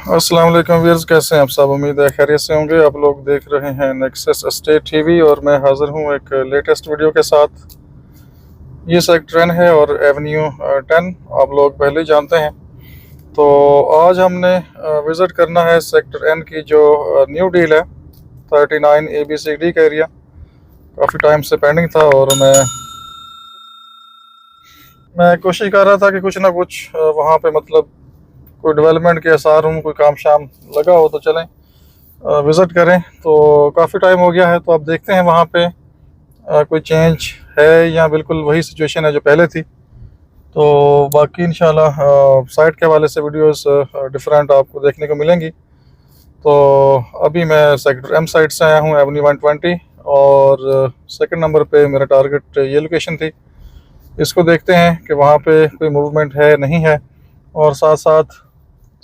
अस्सलाम वालेकुम व्यूअर्स, कैसे हैं आप सब। उम्मीद है खैरियत से होंगे। आप लोग देख रहे हैं नेक्सस एस्टेट टीवी और मैं हाज़िर हूं एक लेटेस्ट वीडियो के साथ। ये सेक्टर 10 है और एवेन्यू 10 आप लोग पहले ही जानते हैं। तो आज हमने विज़िट करना है सेक्टर N की जो न्यू डील है 39 ABCD का एरिया। काफ़ी टाइम से पेंडिंग था और मैं कोशिश कर रहा था कि कुछ ना कुछ वहाँ पे मतलब कोई डेवलपमेंट के आसार हों, कोई काम शाम लगा हो तो चलें विज़िट करें। तो काफ़ी टाइम हो गया है, तो अब देखते हैं वहाँ पे कोई चेंज है या बिल्कुल वही सिचुएशन है जो पहले थी। तो बाकी इंशाल्लाह साइट के हवाले से वीडियोस डिफरेंट आपको देखने को मिलेंगी। तो अभी मैं सेक्टर M साइड से आया हूँ, एवेन्यू 120, और सेकंड नंबर पे मेरा टारगेट ये लोकेशन थी। इसको देखते हैं कि वहाँ पे कोई मूवमेंट है नहीं है, और साथ साथ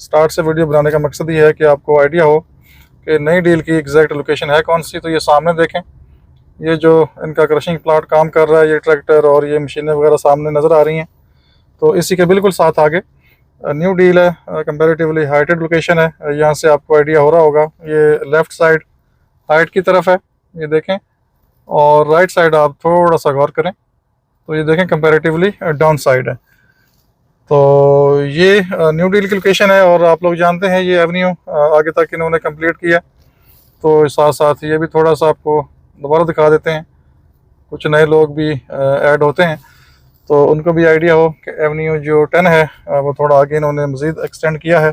स्टार्ट से वीडियो बनाने का मकसद ये है कि आपको आइडिया हो कि नई डील की एग्जैक्ट लोकेशन है कौन सी। तो ये सामने देखें, ये जो इनका क्रशिंग प्लांट काम कर रहा है, ये ट्रैक्टर और ये मशीनें वगैरह सामने नज़र आ रही हैं। तो इसी के बिल्कुल साथ आगे न्यू डील है, कंपैरेटिवली हाइटेड लोकेशन है। यहाँ से आपको आइडिया हो रहा होगा, ये लेफ़्ट साइड हाइट की तरफ है, ये देखें, और राइट साइड आप थोड़ा सा गौर करें तो ये देखें कंपैरेटिवली डाउन साइड है। तो ये न्यू डील की लोकेशन है, और आप लोग जानते हैं ये एवेन्यू आगे तक इन्होंने कंप्लीट किया। तो साथ साथ ये भी थोड़ा सा आपको दोबारा दिखा देते हैं, कुछ नए लोग भी ऐड होते हैं तो उनको भी आइडिया हो कि एवेन्यू जो 10 है वो थोड़ा आगे इन्होंने मज़ीद एक्सटेंड किया है।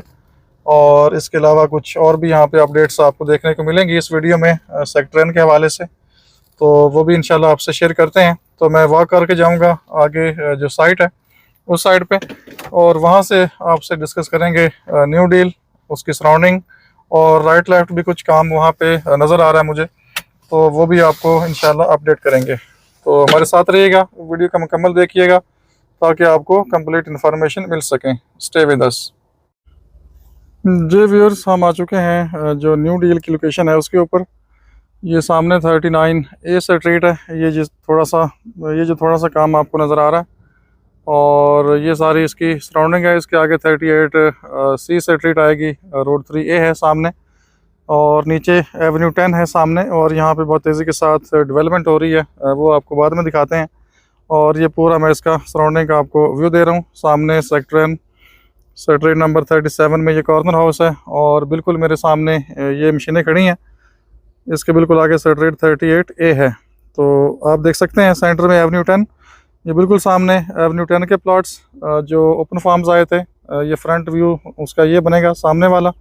और इसके अलावा कुछ और भी यहाँ पे अपडेट्स आपको देखने को मिलेंगी इस वीडियो में सेक्टर N के हवाले से, तो वो भी इंशाल्लाह आपसे शेयर करते हैं। तो मैं वॉक करके जाऊँगा आगे जो साइट है उस साइड पे, और वहाँ से आपसे डिस्कस करेंगे न्यू डील, उसकी सराउंडिंग, और राइट लेफ्ट भी कुछ काम वहाँ पे नज़र आ रहा है मुझे, तो वो भी आपको इंशाल्लाह अपडेट करेंगे। तो हमारे साथ रहिएगा, वीडियो का मुकम्मल देखिएगा ताकि आपको कंप्लीट इन्फॉर्मेशन मिल सकें। Stay with us. जी व्यूअर्स, हम आ चुके हैं जो न्यू डील की लोकेशन है उसके ऊपर। ये सामने 39 A स्ट्रीट है, ये जो थोड़ा सा काम आपको नज़र आ रहा है, और ये सारी इसकी सराउंडिंग है। इसके आगे 38 C स्ट्रीट आएगी, रोड 3A है सामने, और नीचे एवेन्यू 10 है सामने। और यहाँ पे बहुत तेज़ी के साथ डेवलपमेंट हो रही है, वो आपको बाद में दिखाते हैं। और ये पूरा मैं इसका सराउंडिंग का आपको व्यू दे रहा हूँ। सामने सेक्टर नंबर 37 में ये कॉर्नर हाउस है, और बिल्कुल मेरे सामने ये मशीनें खड़ी हैं। इसके बिल्कुल आगे सेक्टर 38A है। तो आप देख सकते हैं सेंटर में एवेन्यू 10, ये बिल्कुल सामने एवेन्यू 10 के प्लॉट्स जो ओपन फार्म्स आए थे, ये फ्रंट व्यू उसका ये बनेगा सामने वाला।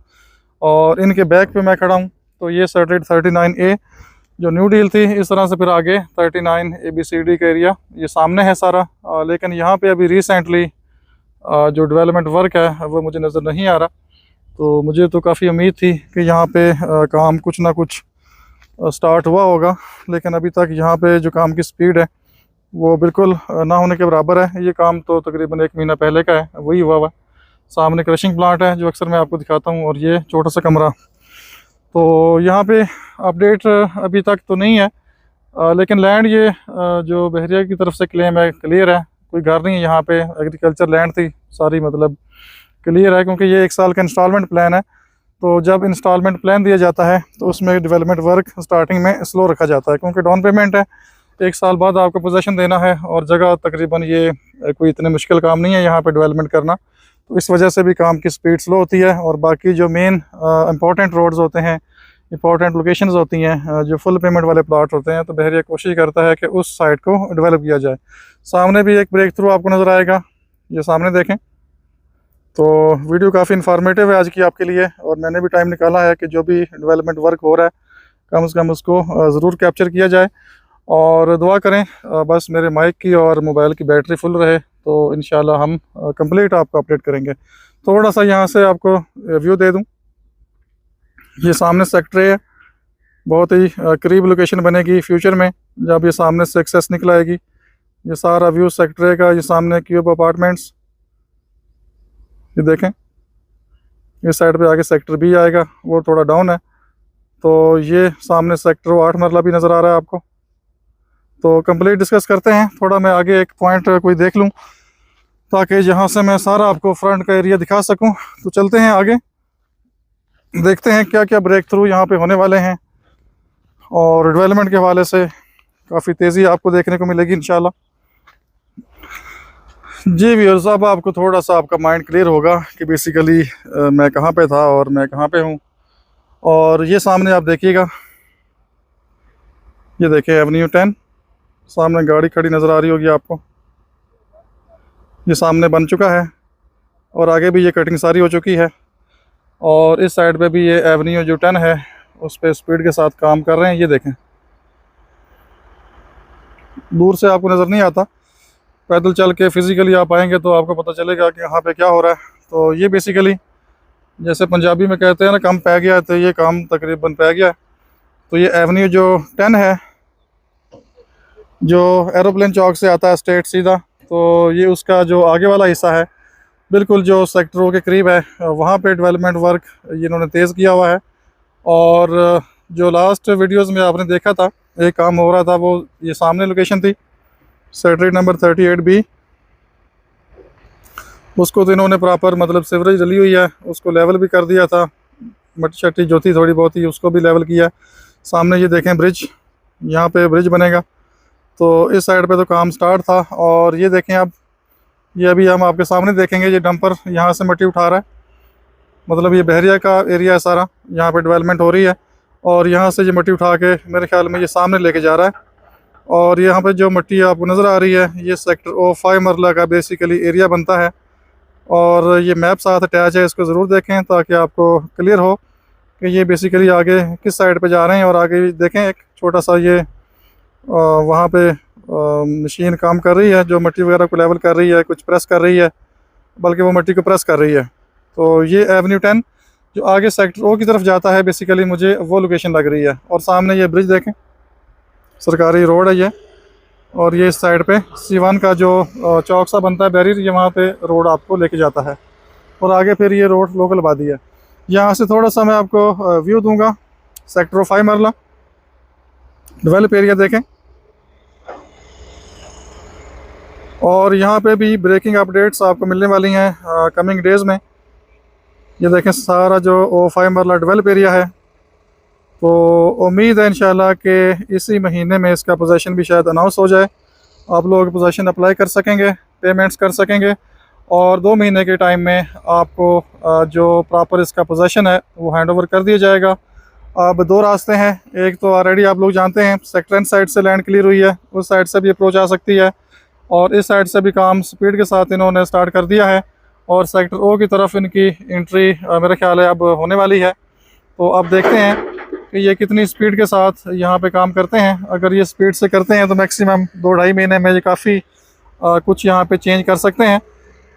और इनके बैक पे मैं खड़ा हूँ, तो ये सेक्टर 39A जो न्यू डील थी, इस तरह से फिर आगे 39 ABCD का एरिया ये सामने है सारा। लेकिन यहाँ पे अभी रिसेंटली जो डेवलपमेंट वर्क है वो मुझे नज़र नहीं आ रहा। तो मुझे तो काफ़ी उम्मीद थी कि यहाँ पे काम कुछ ना कुछ स्टार्ट हुआ होगा, लेकिन अभी तक यहाँ पे जो काम की स्पीड है वो बिल्कुल ना होने के बराबर है। ये काम तो तकरीबन 1 महीना पहले का है, वही हुआ हुआ। सामने क्रशिंग प्लांट है जो अक्सर मैं आपको दिखाता हूँ, और ये छोटा सा कमरा। तो यहाँ पे अपडेट अभी तक तो नहीं है, लेकिन लैंड ये जो बहरिया की तरफ से क्लेम है क्लियर है, कोई घर नहीं है यहाँ पे। एग्रीकल्चर लैंड थी सारी, मतलब क्लियर है, क्योंकि ये 1 साल का इंस्टॉलमेंट प्लान है। तो जब इंस्टॉलमेंट प्लान दिया जाता है तो उसमें डेवलपमेंट वर्क स्टार्टिंग में स्लो रखा जाता है, क्योंकि डाउन पेमेंट है, 1 साल बाद आपको पोजेसन देना है, और जगह तकरीबन ये कोई इतने मुश्किल काम नहीं है यहाँ पे डेवलपमेंट करना। तो इस वजह से भी काम की स्पीड स्लो होती है। और बाकी जो मेन इंपॉर्टेंट रोड्स होते हैं, इंपॉर्टेंट लोकेशंस होती हैं, जो फुल पेमेंट वाले प्लाट होते हैं, तो बहरिया कोशिश करता है कि उस साइट को डेवलप किया जाए। सामने भी एक ब्रेक थ्रू आपको नज़र आएगा, ये सामने देखें। तो वीडियो काफ़ी इन्फॉर्मेटिव है आज की आपके लिए, और मैंने भी टाइम निकाला है कि जो भी डेवलपमेंट वर्क हो रहा है कम से कम उसको ज़रूर कैप्चर किया जाए। और दुआ करें बस मेरे माइक की और मोबाइल की बैटरी फुल रहे, तो इंशाल्लाह हम कंप्लीट आपको अपडेट करेंगे। थोड़ा सा यहाँ से आपको व्यू दे दूँ। ये सामने सेक्टर है, बहुत ही करीब लोकेशन बनेगी फ्यूचर में जब ये सामने से एक्सेस निकल आएगी। ये सारा व्यू सेक्टर का, ये सामने क्यूब अपार्टमेंट्स, ये देखें। इस साइड पे आगे सेक्टर B आएगा, वो थोड़ा डाउन है। तो ये सामने सेक्टर 8 मरला भी नज़र आ रहा है आपको। तो कंप्लीट डिस्कस करते हैं। थोड़ा मैं आगे एक पॉइंट कोई देख लूँ ताकि जहाँ से मैं सारा आपको फ्रंट का एरिया दिखा सकूँ। तो चलते हैं आगे। देखते हैं क्या क्या ब्रेक थ्रू यहाँ पे होने वाले हैं, और डेवलपमेंट के हवाले से काफ़ी तेज़ी आपको देखने को मिलेगी इंशाल्लाह। जी व्यूअर्स, अब आपको थोड़ा सा आपका माइंड क्लियर होगा कि बेसिकली मैं कहाँ पे था और मैं कहाँ पे हूँ। और ये सामने आप देखिएगा, ये देखें एवेन्यू 10, सामने गाड़ी खड़ी नज़र आ रही होगी आपको। ये सामने बन चुका है और आगे भी ये कटिंग सारी हो चुकी है, और इस साइड पे भी ये एवेन्यू जो 10 है उस पर स्पीड के साथ काम कर रहे हैं। ये देखें, दूर से आपको नज़र नहीं आता, पैदल चल के फिज़िकली आप आएंगे तो आपको पता चलेगा कि यहाँ पे क्या हो रहा है। तो ये बेसिकली जैसे पंजाबी में कहते हैं ना, काम पै गया, तो ये काम तकरीबन पै गया। तो ये एवेन्यू जो 10 है, जो एरोप्लेन चौक से आता है स्ट्रेट सीधा, तो ये उसका जो आगे वाला हिस्सा है बिल्कुल जो सेक्टरों के करीब है, वहाँ पे डेवलपमेंट वर्क इन्होंने तेज़ किया हुआ है। और जो लास्ट वीडियोस में आपने देखा था एक काम हो रहा था, वो ये सामने लोकेशन थी सेक्टर नंबर 38B, उसको तो इन्होंने प्रॉपर मतलब सीवरेज डली हुई है, उसको लेवल भी कर दिया था, मट्टी शट्टी जो थी थोड़ी बहुत ही उसको भी लेवल किया। सामने ये देखें ब्रिज, यहाँ पे ब्रिज बनेगा, तो इस साइड पे तो काम स्टार्ट था। और ये देखें अब, ये अभी हम आपके सामने देखेंगे, ये डंपर यहाँ से मिट्टी उठा रहा है, मतलब ये बहरिया का एरिया है सारा, यहाँ पे डेवलपमेंट हो रही है, और यहाँ से ये मिट्टी उठा के मेरे ख्याल में ये सामने लेके जा रहा है। और यहाँ पे जो मिट्टी आपको नज़र आ रही है, ये सेक्टर O5 मरला का बेसिकली एरिया बनता है। और ये मैप साथ अटैच है, इसको ज़रूर देखें ताकि आपको क्लियर हो कि ये बेसिकली आगे किस साइड पे जा रहे हैं। और आगे देखें एक छोटा सा ये वहाँ पे मशीन काम कर रही है, जो मिट्टी वगैरह को लेवल कर रही है, कुछ प्रेस कर रही है, बल्कि वो मिट्टी को प्रेस कर रही है। तो ये एवेन्यू 10 जो आगे सेक्टर O की तरफ जाता है, बेसिकली मुझे वो लोकेशन लग रही है। और सामने ये ब्रिज देखें, सरकारी रोड है ये, और ये इस साइड पे C1 का जो चौक सा बनता है बैरियर, ये वहाँ पे रोड आपको लेके जाता है, और आगे फिर ये रोड लोकल आबादी है। यहाँ से थोड़ा सा मैं आपको व्यू दूंगा सेक्टर O5 मरला डेवलप एरिया देखें। और यहाँ पे भी ब्रेकिंग अपडेट्स आपको मिलने वाली हैं कमिंग डेज़ में। ये देखें सारा जो O5 मरला डेवलप एरिया है, तो उम्मीद है इंशाल्लाह कि इसी महीने में इसका पोजीशन भी शायद अनाउंस हो जाए, आप लोग पोजीशन अप्लाई कर सकेंगे, पेमेंट्स कर सकेंगे, और 2 महीने के टाइम में आपको जो प्रॉपर इसका पोजीशन है वो हैंडओवर कर दिया जाएगा। अब 2 रास्ते हैं, एक तो ऑलरेडी आप लोग जानते हैं सेक्टर N साइड से लैंड क्लियर हुई है, उस साइड से भी अप्रोच आ सकती है, और इस साइड से भी काम स्पीड के साथ इन्होंने स्टार्ट कर दिया है, और सेक्टर O की तरफ इनकी एंट्री मेरा ख्याल है अब होने वाली है। तो अब देखते हैं कि ये कितनी स्पीड के साथ यहाँ पे काम करते हैं। अगर ये स्पीड से करते हैं तो मैक्सिमम 2-2.5 महीने में ये काफ़ी कुछ यहाँ पे चेंज कर सकते हैं।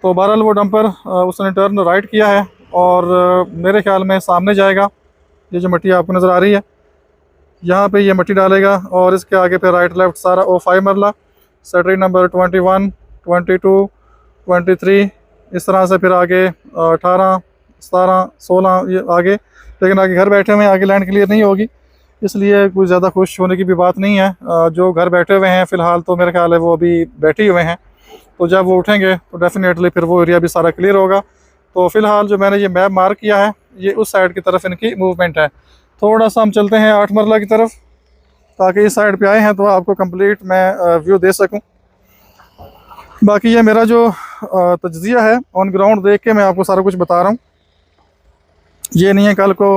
तो बहरहाल वो डंपर उसने टर्न राइट किया है, और मेरे ख्याल में सामने जाएगा। ये जो मिट्टी आपको नज़र आ रही है, यहाँ पे ये मिट्टी डालेगा, और इसके आगे पे राइट लेफ्ट सारा O5 मरला सेक्टर नंबर 21, 22, 23, इस तरह से फिर आगे 18, 17, 16 ये आगे, लेकिन आगे घर बैठे हुए हैं, आगे लैंड क्लियर नहीं होगी, इसलिए कुछ ज़्यादा खुश होने की भी बात नहीं है। जो घर बैठे हुए हैं फ़िलहाल तो मेरा ख्याल है वो अभी बैठे हुए हैं, तो जब वो उठेंगे तो डेफिनेटली फिर वो एरिया भी सारा क्लियर होगा। तो फ़िलहाल जो मैंने ये मैप मार्क किया है, ये उस साइड की तरफ इनकी मूवमेंट है। थोड़ा सा हम चलते हैं 8 मरला की तरफ, ताकि इस साइड पे आए हैं तो आपको कंप्लीट मैं व्यू दे सकूं। बाकी ये मेरा जो तज्ज़िया है ऑन ग्राउंड देख के मैं आपको सारा कुछ बता रहा हूँ। ये नहीं है कल को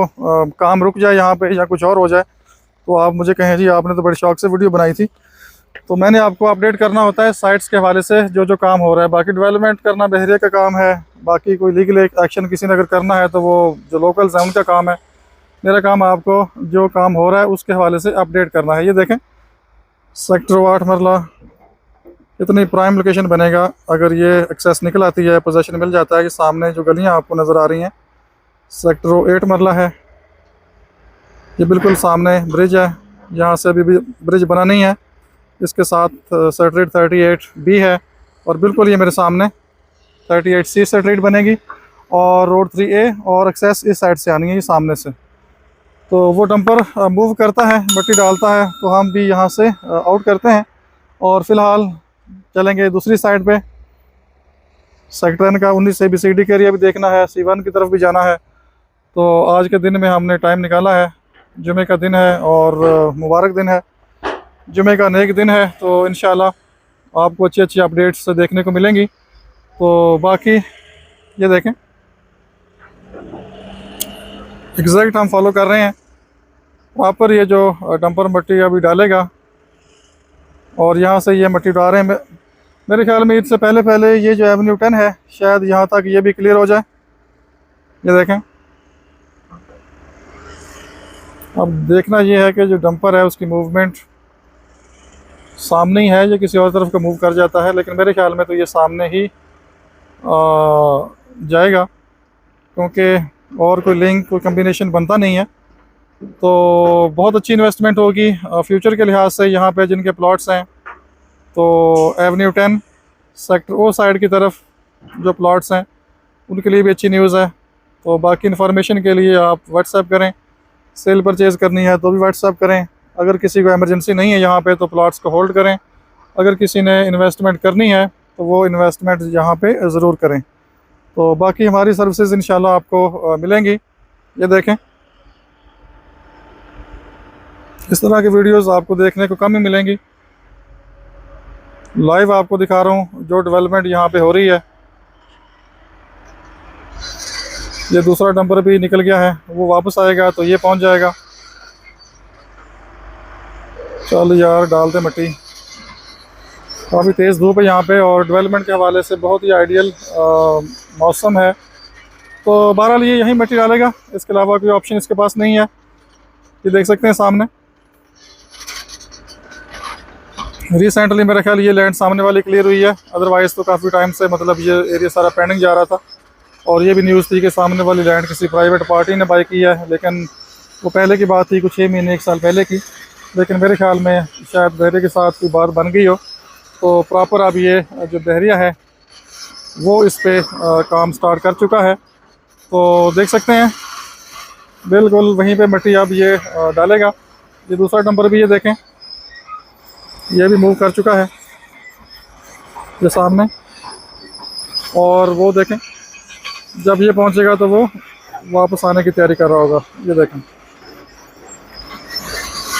काम रुक जाए यहाँ पे या कुछ और हो जाए तो आप मुझे कहें जी आपने तो बड़े शौक से वीडियो बनाई थी। तो मैंने आपको अपडेट करना होता है साइट्स के हवाले से जो जो काम हो रहा है। बाकी डेवलपमेंट करना बहरिया का काम है, बाकी कोई लीगल एक्शन किसी ने अगर करना है तो वो जो लोकल्स हैं उनका काम है। मेरा काम आपको जो काम हो रहा है उसके हवाले से अपडेट करना है। ये देखें सेक्टर 8 मरला इतनी प्राइम लोकेशन बनेगा अगर ये एक्सेस निकल आती है, पोजीशन मिल जाता है। कि सामने जो गलियां आपको नज़र आ रही हैं सेक्टर 8 मरला है, ये बिल्कुल सामने ब्रिज है, यहाँ से अभी भी ब्रिज बना नहीं है। इसके साथ सेक्टर 38B है और बिल्कुल ये मेरे सामने 38C सेक्टर बनेगी और रोड 3A और एक्सेस इस साइड से आनी है, ये सामने से। तो वो डंपर मूव करता है, मिट्टी डालता है, तो हम भी यहाँ से आउट करते हैं और फ़िलहाल चलेंगे दूसरी साइड पे। सेक्टर N का 19 ABCD का एरिया भी देखना है, C1 की तरफ भी जाना है। तो आज के दिन में हमने टाइम निकाला है, जुमे का दिन है और मुबारक दिन है, जुमे का नेक दिन है। तो इंशाल्लाह आपको अच्छी अच्छी अपडेट्स देखने को मिलेंगी। तो बाकी ये देखें, एग्जैक्ट हम फॉलो कर रहे हैं प्रॉपर। ये जो डंपर मट्टी अभी डालेगा और यहाँ से ये मट्टी उठा रहे हैं। मेरे ख्याल में इससे पहले पहले ये जो एवेन्यू 10 है शायद यहाँ तक ये भी क्लियर हो जाए। ये देखें, अब देखना ये है कि जो डंपर है उसकी मूवमेंट सामने ही है या किसी और तरफ का मूव कर जाता है, लेकिन मेरे ख्याल में तो ये सामने ही जाएगा, क्योंकि और कोई लिंक कोई कम्बिनेशन बनता नहीं है। तो बहुत अच्छी इन्वेस्टमेंट होगी फ्यूचर के लिहाज से। यहाँ पे जिनके प्लॉट्स हैं तो एवेन्यू 10 सेक्टर ओ साइड की तरफ जो प्लॉट्स हैं उनके लिए भी अच्छी न्यूज़ है। तो बाकी इन्फॉर्मेशन के लिए आप व्हाट्सएप करें, सेल परचेज़ करनी है तो भी व्हाट्सएप करें। अगर किसी को इमरजेंसी नहीं है यहाँ पे तो प्लॉट्स को होल्ड करें। अगर किसी ने इन्वेस्टमेंट करनी है तो वो इन्वेस्टमेंट यहाँ पे ज़रूर करें। तो बाकी हमारी सर्विसेज इंशाल्लाह आपको मिलेंगी। ये देखें, इस तरह की वीडियोस आपको देखने को कम ही मिलेंगी। लाइव आपको दिखा रहा हूँ जो डेवलपमेंट यहाँ पे हो रही है। ये दूसरा डंपर भी निकल गया है, वो वापस आएगा तो ये पहुँच जाएगा। चल यार डाल दे मट्टी। काफ़ी तेज़ धूप है यहाँ पे और डेवलपमेंट के हवाले से बहुत ही आइडियल मौसम है। तो बहरहाल ये यहीं मट्टी डालेगा, इसके अलावा कोई ऑप्शन इसके पास नहीं है। ये देख सकते हैं सामने, रिसेंटली मेरा ख्याल ये लैंड सामने वाली क्लियर हुई है, अदरवाइज़ तो काफ़ी टाइम से मतलब ये एरिया सारा पेंडिंग जा रहा था। और ये भी न्यूज़ थी कि सामने वाली लैंड किसी प्राइवेट पार्टी ने बाई की है, लेकिन वो पहले की बात थी, कुछ 6 महीने 1 साल पहले की। लेकिन मेरे ख्याल में शायद बहरे के साथ कोई बात बन गई हो, तो प्रॉपर अब ये जो बहरिया है वो इस पे काम स्टार्ट कर चुका है। तो देख सकते हैं बिल्कुल वहीं पे मट्टी अब ये डालेगा। ये दूसरा डंपर भी ये देखें, ये भी मूव कर चुका है ये सामने। और वो देखें जब ये पहुंचेगा तो वो वापस आने की तैयारी कर रहा होगा। ये देखें,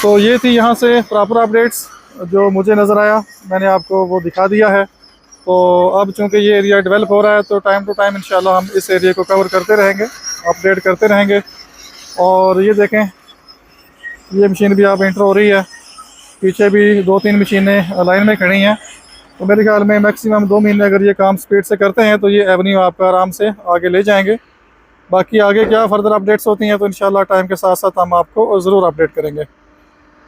तो ये थी यहाँ से प्रॉपर अपडेट्स जो मुझे नज़र आया, मैंने आपको वो दिखा दिया है। तो अब चूँकि ये एरिया डेवलप हो रहा है तो टाइम टू टाइम इंशाल्लाह हम इस एरिया को कवर करते रहेंगे, अपडेट करते रहेंगे। और ये देखें, ये मशीन भी आप एंटर हो रही है, पीछे भी 2-3 मशीनें लाइन में खड़ी हैं। तो मेरे ख्याल में मैक्सिमम 2 महीने अगर ये काम स्पीड से करते हैं तो ये एवेन्यू आपका आराम से आगे ले जाएंगे। बाकी आगे क्या फर्दर अपडेट्स होती हैं तो इंशाल्लाह टाइम के साथ साथ हम आपको ज़रूर अपडेट करेंगे।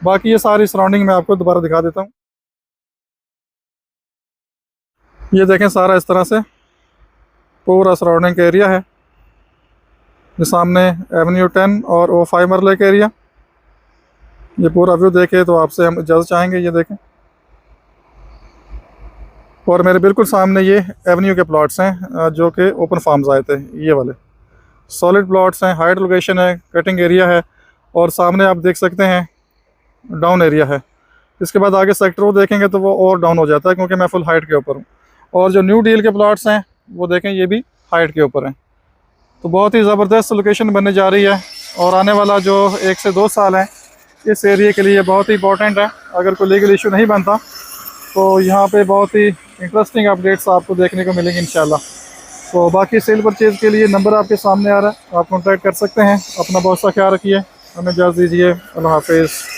बाकी ये सारी सराउंडिंग मैं आपको दोबारा दिखा देता हूँ। ये देखें, सारा इस तरह से पूरा सराउंडिंग का एरिया है। ये सामने एवेन्यू 10 और O5 मरले का एरिया। ये पूरा व्यू देखे तो आपसे हम इजाज़त चाहेंगे। ये देखें, और मेरे बिल्कुल सामने ये एवेन्यू के प्लॉट्स हैं जो कि ओपन फार्म्स आए थे। ये वाले सॉलिड प्लॉट्स हैं, हाइट लोकेशन है, कटिंग एरिया है। और सामने आप देख सकते हैं डाउन एरिया है। इसके बाद आगे सेक्टर वो देखेंगे तो वो और डाउन हो जाता है, क्योंकि मैं फुल हाइट के ऊपर हूँ। और जो न्यू डील के प्लॉट्स हैं वो देखें, ये भी हाइट के ऊपर हैं। तो बहुत ही ज़बरदस्त लोकेशन बनने जा रही है और आने वाला जो 1 से 2 साल है इस एरिया के लिए बहुत ही इंपॉर्टेंट है। अगर कोई लीगल इशू नहीं बनता तो यहाँ पे बहुत ही इंटरेस्टिंग अपडेट्स आपको देखने को मिलेंगे इंशाल्लाह। तो बाकी सेल परचेज़ के लिए नंबर आपके सामने आ रहा है, आप कॉन्टैक्ट कर सकते हैं। अपना बहुत सा ख्याल रखिए, हमें इजाज़त दीजिए। अल्लाह हाफिज़।